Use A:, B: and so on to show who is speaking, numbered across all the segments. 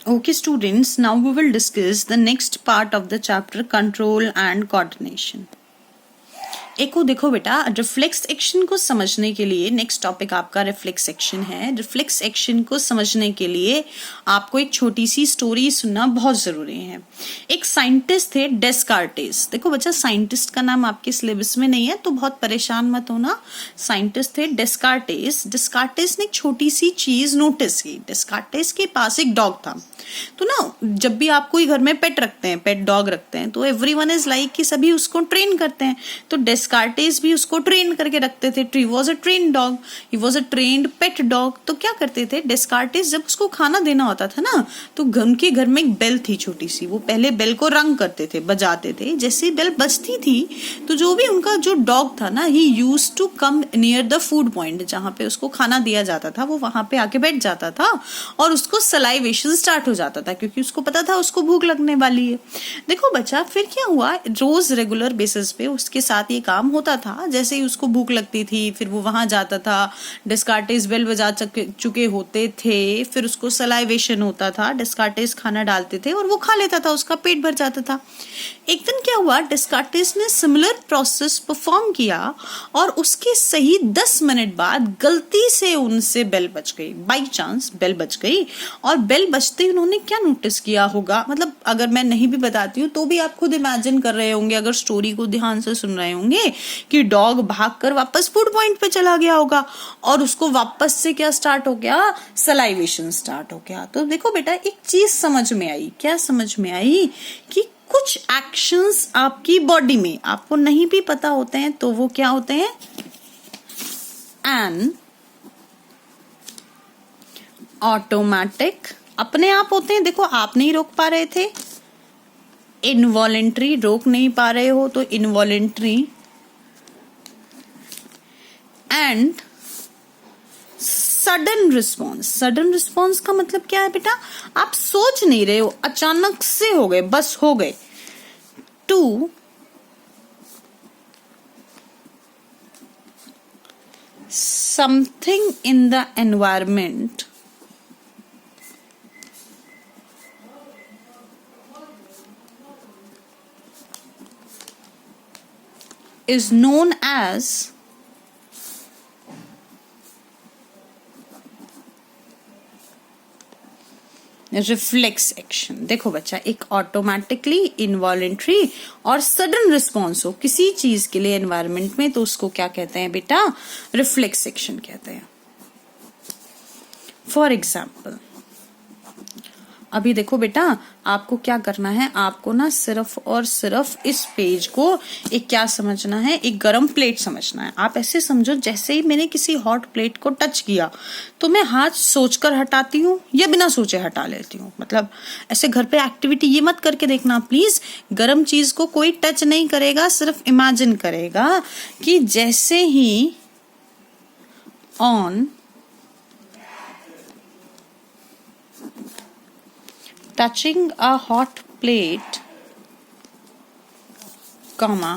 A: Okay, students, now we will discuss the next part of the chapter, control and coordination. एको देखो बेटा, reflex action को समझने के लिए नेक्स्ट टॉपिक आपका रिफ्लेक्स एक्शन है। रिफ्लेक्स एक्शन को समझने के लिए आपको एक छोटी सी स्टोरी सुनना बहुत जरूरी है। एक साइंटिस्ट थे डेस्कार्टेस। देखो बच्चा, साइंटिस्ट का नाम आपके सिलेबस में नहीं है तो बहुत परेशान मत होना। साइंटिस्ट थे डेस्कार्टेस। डेस्कार्टेस ने एक छोटी सी चीज नोटिस की। डेस्कार्टेस के पास एक डॉग था। तो ना, जब भी आप कोई घर में पेट रखते हैं, पेट डॉग रखते हैं, तो एवरीवन इज लाइक कि सभी उसको ट्रेन करते हैं। तो डेस्कार्टेस भी उसको ट्रेन करके रखते थे। He was a train dog, he was a trained pet dog. तो क्या करते थे डेस्कार्टेस, जब उसको खाना देना होता था ना, तो उनके घर में एक बेल थी छोटी सी। वो पहले बेल को रंग करते थे, बजाते थे। जैसे बेल बजती थी तो जो भी उनका जो डॉग था ना, he use to come near the food point, जहाँ पे उसको खाना दिया जाता था, वो वहां पे आके बैठ जाता था और उसको सलाइवेशन स्टार्ट हो जाता था, क्योंकि उसको पता था उसको भूख लगने वाली है। देखो बच्चा, फिर क्या हुआ, रोज रेगुलर बेसिस पे उसके साथ ये काम होता था। जैसे ही उसको भूख लगती थी, फिर वो वहां जाता था, डेस्कार्टेस बेल बजा चुके होते थे, फिर उसको सलाइवेशन होता था, डेस्कार्टेस खाना डालते थे और वो खा लेता था, उसका पेट भर जाता था। एक दिन क्या हुआ, डेस्कार्टेस ने सिमिलर प्रोसेस परफॉर्म किया और उसके सही 10 मिनट बाद गलती से उनसे बेल बज गई। बाई चांस बेल बज गई, और बेल बजते ही उन्होंने क्या नोटिस किया होगा, मतलब अगर मैं नहीं भी बताती हूँ तो भी आप खुद इमेजिन कर रहे होंगे, अगर स्टोरी को ध्यान से सुन रहे होंगे, कि डॉग भागकर वापस फूड पॉइंट पे चला गया होगा और उसको वापस से क्या स्टार्ट हो गया, सलाइवेशन स्टार्ट हो गया। तो देखो बेटा, एक चीज समझ में आई। क्या समझ में आई? कि कुछ एक्शंस आपकी बॉडी में आपको नहीं भी पता होते हैं तो वो क्या होते हैं, एन ऑटोमेटिक, अपने आप होते हैं। देखो, आप नहीं रोक पा रहे थे, इनवॉलेंट्री, रोक नहीं पा रहे हो तो involuntary, and sudden response. Sudden response का मतलब क्या है बेटा, आप सोच नहीं रहे हो, अचानक से हो गए, बस हो गए। To something in the environment is known as reflex action. देखो बच्चा, एक ऑटोमेटिकली, इनवॉलेंट्री और सडन रिस्पॉन्स हो किसी चीज के लिए एनवायरमेंट में, तो उसको क्या कहते हैं बेटा, रिफ्लेक्स एक्शन कहते हैं। फॉर एग्जाम्पल, अभी देखो बेटा, आपको क्या करना है, आपको ना सिर्फ और सिर्फ इस पेज को एक क्या समझना है, एक गरम प्लेट समझना है। आप ऐसे समझो, जैसे ही मैंने किसी हॉट प्लेट को टच किया तो मैं हाथ सोचकर हटाती हूँ या बिना सोचे हटा लेती हूँ। मतलब ऐसे घर पे एक्टिविटी ये मत करके देखना प्लीज। गरम चीज को कोई टच नहीं करेगा, सिर्फ इमेजिन करेगा कि जैसे ही on touching a hot plate, comma,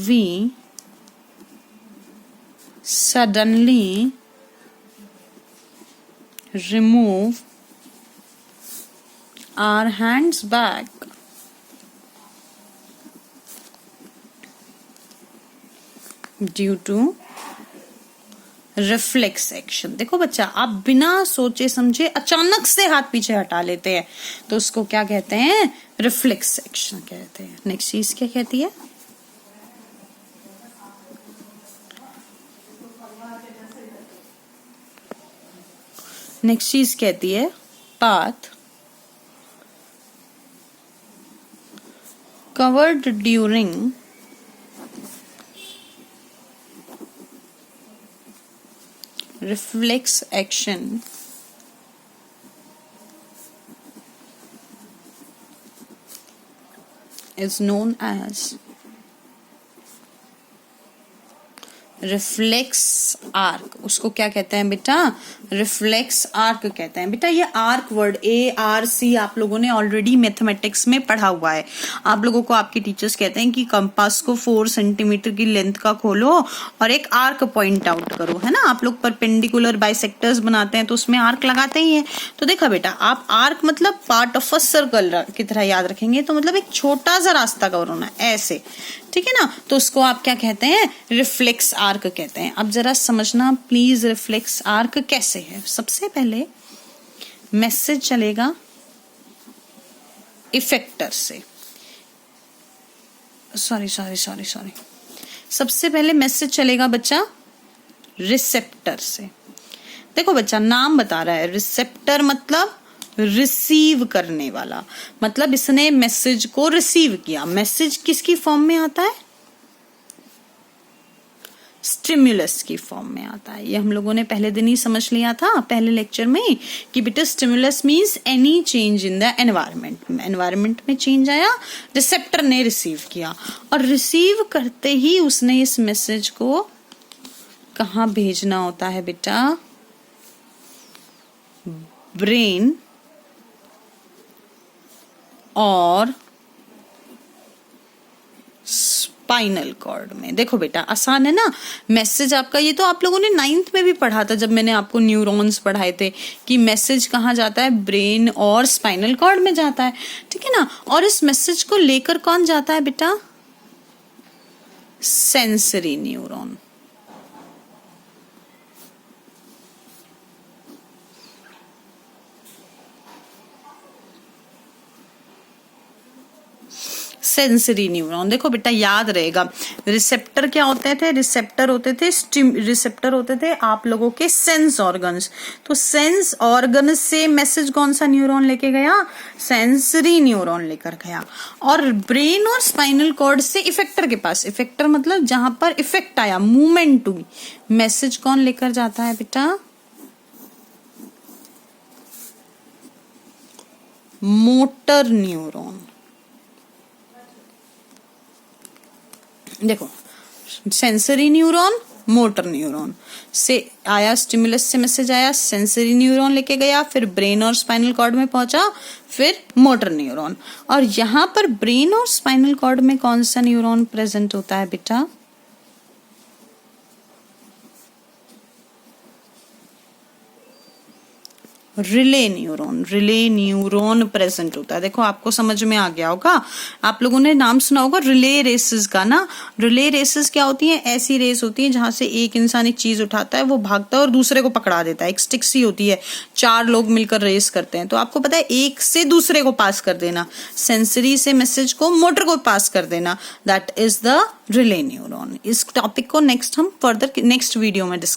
A: we suddenly remove our hands back due to reflex action. देखो बच्चा, आप बिना सोचे समझे अचानक से हाथ पीछे हटा लेते हैं तो उसको क्या कहते हैं, रिफ्लेक्स एक्शन कहते हैं। नेक्स्ट चीज क्या कहती है, नेक्स्ट चीज कहती है path covered during reflex action is known as reflex arc, उसको क्या कहते हैं बेटा? रिफ्लेक्स आर्क कहते हैं। बेटा ये आर्क वर्ड ARC आप लोगों ने ऑलरेडी मैथमेटिक्स में पढ़ा हुआ है। आप लोगों को आपके टीचर्स कहते हैं कि कंपास को 4 सेंटीमीटर की लेंथ का खोलो और एक आर्क पॉइंट आउट करो, है ना। आप लोग परपेंडिकुलर बाइसेक्टर्स बनाते हैं तो उसमें आर्क लगाते ही हैं। तो देखा बेटा, आप आर्क मतलब पार्ट ऑफ अ सर्कल की तरह याद रखेंगे, तो मतलब एक छोटा सा रास्ता कवर होना ऐसे, ठीक है ना। तो उसको आप क्या कहते हैं? रिफ्लेक्स आर्क कहते हैं। अब जरा समझना प्लीज रिफ्लेक्स आर्क कैसे है। सबसे पहले मैसेज चलेगा इफेक्टर से, सॉरी सबसे पहले मैसेज चलेगा बच्चा रिसेप्टर से। देखो बच्चा, नाम बता रहा है रिसेप्टर मतलब रिसीव करने वाला, मतलब इसने मैसेज को रिसीव किया। मैसेज किसकी फॉर्म में आता है? स्टिमुलस की फॉर्म में आता है। ये हम लोगों ने पहले दिन ही समझ लिया था पहले लेक्चर में कि बेटा stimulus means any change in the environment. Environment में चेंज आया, रिसेप्टर ने रिसीव किया, और रिसीव करते ही उसने इस मैसेज को कहाँ भेजना होता है बेटा? ब्रेन और स्पाइनल कॉर्ड में। देखो बेटा आसान है ना मैसेज आपका। ये तो आप लोगों ने 9th में भी पढ़ा था जब मैंने आपको न्यूरॉन्स पढ़ाए थे कि मैसेज कहाँ जाता है? ब्रेन और स्पाइनल कॉर्ड में जाता है, ठीक है ना। और इस मैसेज को लेकर कौन जाता है बेटा? Sensory neuron. Sensory neuron. देखो बेटा याद रहेगा, रिसेप्टर क्या होते थे? रिसेप्टर होते थे आप लोगों के सेंस ऑर्गन्स। तो सेंस ऑर्गन से मैसेज कौन सा न्यूरॉन लेके गया? सेंसरी न्यूरॉन लेकर गया। और ब्रेन और स्पाइनल कॉर्ड से इफेक्टर के पास, इफेक्टर मतलब जहां पर इफेक्ट आया, मूवमेंट हुई, मैसेज कौन लेकर जाता है बेटा? Motor neuron. देखो सेंसरी न्यूरॉन, मोटर न्यूरॉन से आया, स्टिमुलस से मैसेज आया, सेंसरी न्यूरॉन लेके गया, फिर ब्रेन और स्पाइनल कॉर्ड में पहुंचा, फिर मोटर न्यूरॉन। और यहां पर ब्रेन और स्पाइनल कॉर्ड में कौन सा न्यूरॉन प्रेजेंट होता है बेटा? रिले न्यूरॉन प्रेजेंट होता है। देखो आपको समझ में आ गया होगा। आप लोगों ने नाम सुना होगा रिले रेसेस का ना। रिले रेसेस क्या होती हैं? ऐसी रेस होती है जहां से एक इंसान एक चीज उठाता है, वो भागता है और दूसरे को पकड़ा देता है। एक स्टिक सी होती है, 4 लोग मिलकर रेस करते हैं। तो आपको पता है एक से दूसरे को पास कर देना, सेंसरी से मैसेज को मोटर को पास कर देना, that is the relay neuron. इस टॉपिक को नेक्स्ट हम फर्दर नेक्स्ट वीडियो में डिस्कस